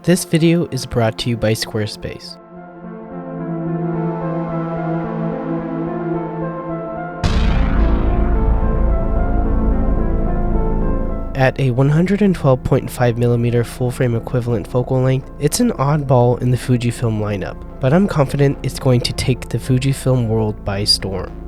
This video is brought to you by Squarespace. At a 112.5mm full-frame equivalent focal length, it's an oddball in the Fujifilm lineup, but I'm confident it's going to take the Fujifilm world by storm.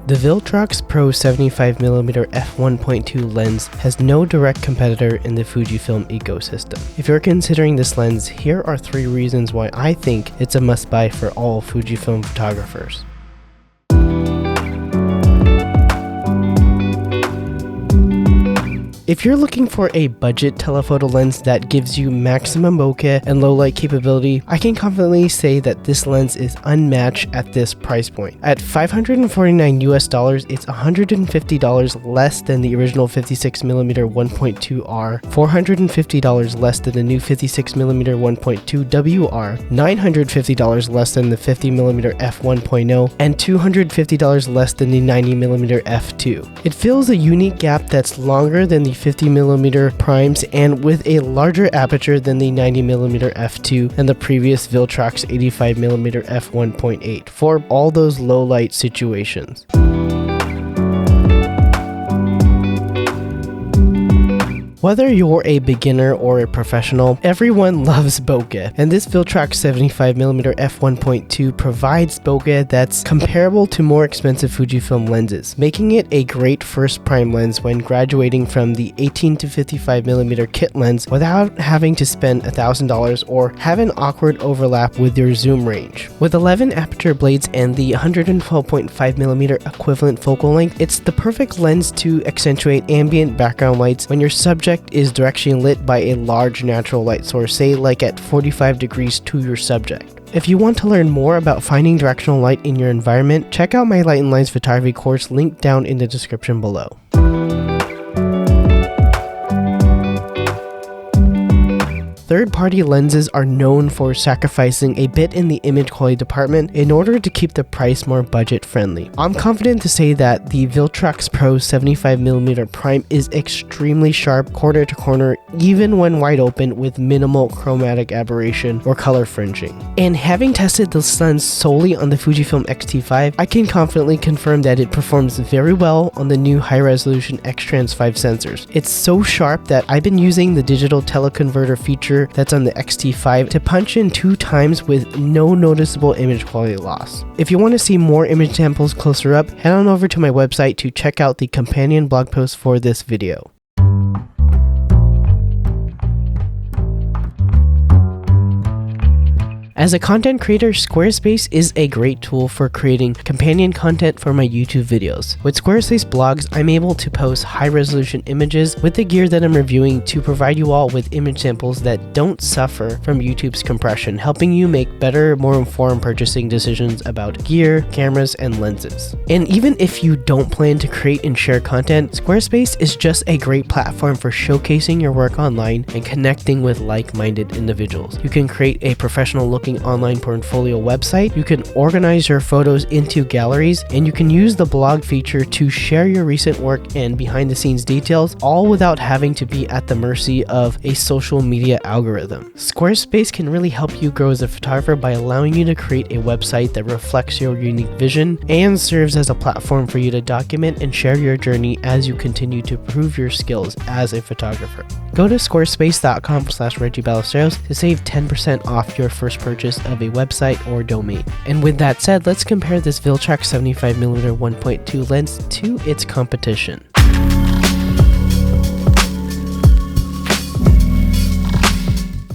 The Viltrox Pro 75mm f1.2 lens has no direct competitor in the Fujifilm ecosystem. If you're considering this lens, here are 3 reasons why I think it's a must-buy for all Fujifilm photographers. If you're looking for a budget telephoto lens that gives you maximum bokeh and low light capability, I can confidently say that this lens is unmatched at this price point. At $549 US, it's $150 less than the original 56mm 1.2R, $450 less than the new 56mm 1.2 WR, $950 less than the 50mm f1.0, and $250 less than the 90mm f2. It fills a unique gap that's longer than the 50mm primes and with a larger aperture than the 90mm f2 and the previous Viltrox 85mm f1.8 for all those low light situations. Whether you're a beginner or a professional, everyone loves bokeh, and this Viltrox 75mm f1.2 provides bokeh that's comparable to more expensive Fujifilm lenses, making it a great first prime lens when graduating from the 18 to 55mm kit lens without having to spend $1,000 or have an awkward overlap with your zoom range. With 11 aperture blades and the 112.5mm equivalent focal length, it's the perfect lens to accentuate ambient background lights when your subject is directionally lit by a large natural light source, say like at 45 degrees to your subject. If you want to learn more about finding directional light in your environment, check out my Light and Lines photography course linked down in the description below. Third-party lenses are known for sacrificing a bit in the image quality department in order to keep the price more budget-friendly. I'm confident to say that the Viltrox Pro 75mm prime is extremely sharp corner to corner, even when wide open with minimal chromatic aberration or color fringing. And having tested this lens solely on the Fujifilm X-T5, I can confidently confirm that it performs very well on the new high-resolution X-Trans 5 sensors. It's so sharp that I've been using the digital teleconverter feature that's on the X-T5 to punch in 2 times with no noticeable image quality loss. If you want to see more image samples closer up, head on over to my website to check out the companion blog post for this video. As a content creator, Squarespace is a great tool for creating companion content for my YouTube videos. With Squarespace blogs, I'm able to post high-resolution images with the gear that I'm reviewing to provide you all with image samples that don't suffer from YouTube's compression, helping you make better, more informed purchasing decisions about gear, cameras, and lenses. And even if you don't plan to create and share content, Squarespace is just a great platform for showcasing your work online and connecting with like-minded individuals. You can create a professional-looking online portfolio website, you can organize your photos into galleries, and you can use the blog feature to share your recent work and behind the scenes details, all without having to be at the mercy of a social media algorithm. Squarespace can really help you grow as a photographer by allowing you to create a website that reflects your unique vision and serves as a platform for you to document and share your journey as you continue to prove your skills as a photographer. Go to squarespace.com/ReggieBallesteros to save 10% off your first purchase of a website or domain. And with that said, let's compare this Viltrox 75mm 1.2 lens to its competition.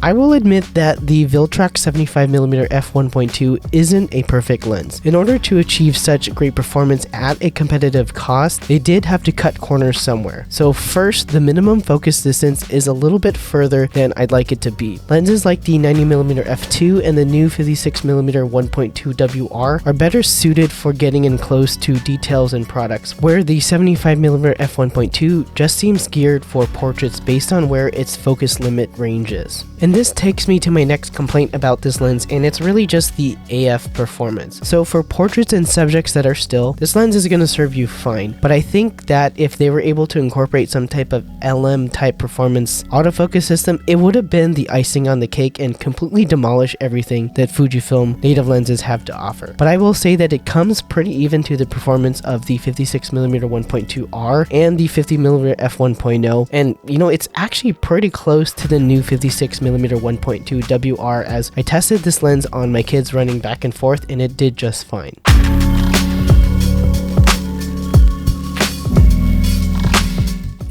I will admit that the Viltrox 75mm f1.2 isn't a perfect lens. In order to achieve such great performance at a competitive cost, they did have to cut corners somewhere. So first, the minimum focus distance is a little bit further than I'd like it to be. Lenses like the 90mm f2 and the new 56mm 1.2 WR are better suited for getting in close to details and products, where the 75mm f1.2 just seems geared for portraits based on where its focus limit range is. And And this takes me to my next complaint about this lens, and it's really just the AF performance. So for portraits and subjects that are still, this lens is going to serve you fine, but I think that if they were able to incorporate some type of LM type performance autofocus system, it would have been the icing on the cake and completely demolish everything that Fujifilm native lenses have to offer. But I will say that it comes pretty even to the performance of the 56mm 1.2R and the 50mm f1.0, and you know, it's actually pretty close to the new 56mm 1.2 WR, as I tested this lens on my kids running back and forth and it did just fine.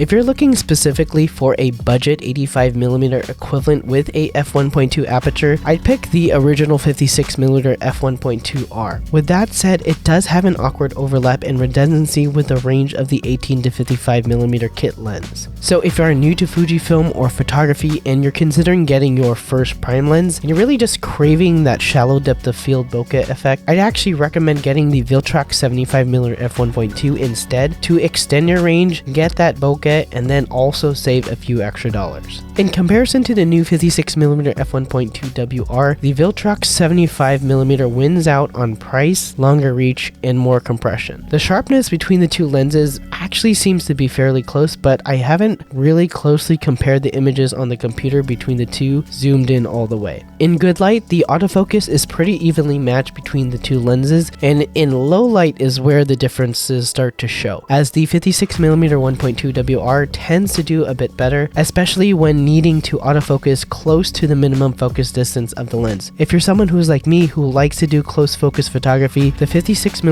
If you're looking specifically for a budget 85mm equivalent with a f1.2 aperture, I'd pick the original 56mm f1.2R. With that said, it does have an awkward overlap and redundancy with the range of the 18 to 55mm kit lens. So if you are new to Fujifilm or photography and you're considering getting your first prime lens and you're really just craving that shallow depth of field bokeh effect, I'd actually recommend getting the Viltrox 75mm f1.2 instead to extend your range, get that bokeh, and then also save a few extra dollars. In comparison to the new 56mm f1.2 WR, the Viltrox 75mm wins out on price, longer reach, and more compression. The sharpness between the two lenses actually seems to be fairly close, but I haven't really closely compared the images on the computer between the two zoomed in all the way. In good light, the autofocus is pretty evenly matched between the two lenses, and in low light is where the differences start to show, as the 56mm 1.2 WR tends to do a bit better, especially when needing to autofocus close to the minimum focus distance of the lens. If you're someone who's like me who likes to do close focus photography, the 56mm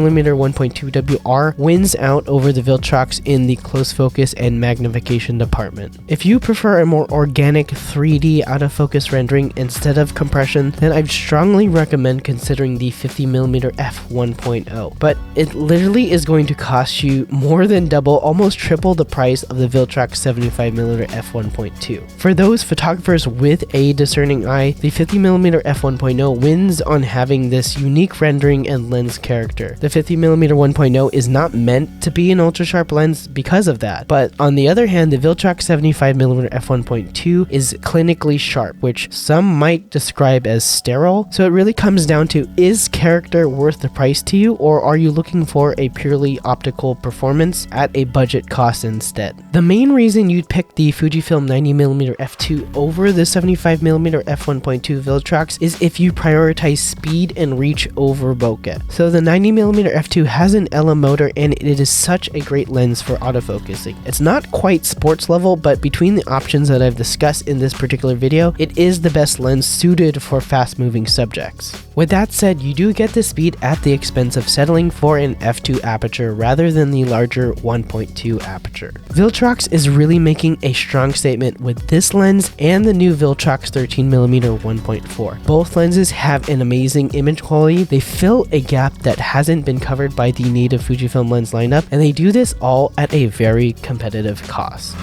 1.2 WR wins out over the Viltrox in the close focus and magnification department. If you prefer a more organic 3D autofocus rendering instead of compression, then I'd strongly recommend considering the 50mm f1.0, but it literally is going to cost you more than double, almost triple the price of the Viltrox 75mm f1.2. For those photographers with a discerning eye, the 50mm f1.0 wins on having this unique rendering and lens character. The 50mm 1.0 is not meant to be an ultra sharp lens because of that, but on the other hand, the Viltrox 75mm f1.2 is clinically sharp, which some might describe as sterile. So it really comes down to, is character worth the price to you, or are you looking for a purely optical performance at a budget cost instead? The main reason you'd pick the Fujifilm 90mm f2 over the 75mm f1.2 Viltrox is if you prioritize speed and reach over bokeh. So the 90mm f2 has an LM motor and it is such a great lens for autofocusing. It's not quite sports level, but between the options that I've discussed in this particular video, it is the best lens suited for fast moving subjects. With that said, you do get the speed at the expense of settling for an f2 aperture rather than the larger 1.2 aperture. Viltrox is really making a strong statement with this lens and the new Viltrox 13mm 1.4. Both lenses have an amazing image quality. They fill a gap that hasn't been covered by the native Fujifilm lens lineup, and they do this all at a very competitive cost.